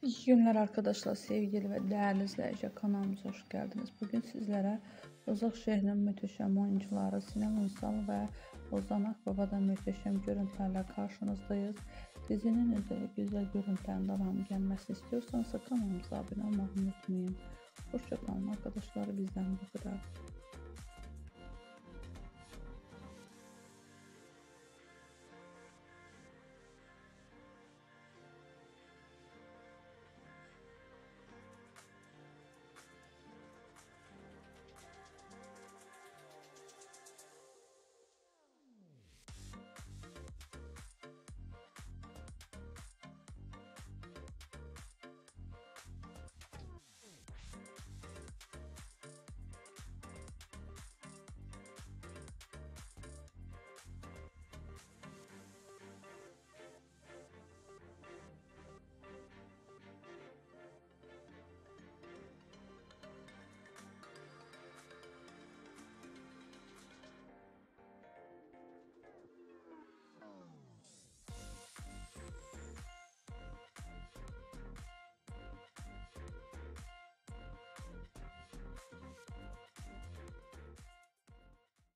İyi günler arkadaşlar, sevgili ve değerli izleyiciler, kanalımıza hoş geldiniz. Bugün sizlere Uzak şehrinin müteşem oyuncuları Sinem Ünsal ve Ozan Akbaba'dan müteşem görüntülerle karşınızdayız. Dizinin güzel görüntülerin devamı gelmesi istiyorsanız kanalımıza abone olmayı unutmayın. Hoşçakalın arkadaşlar, bizden bu kadar.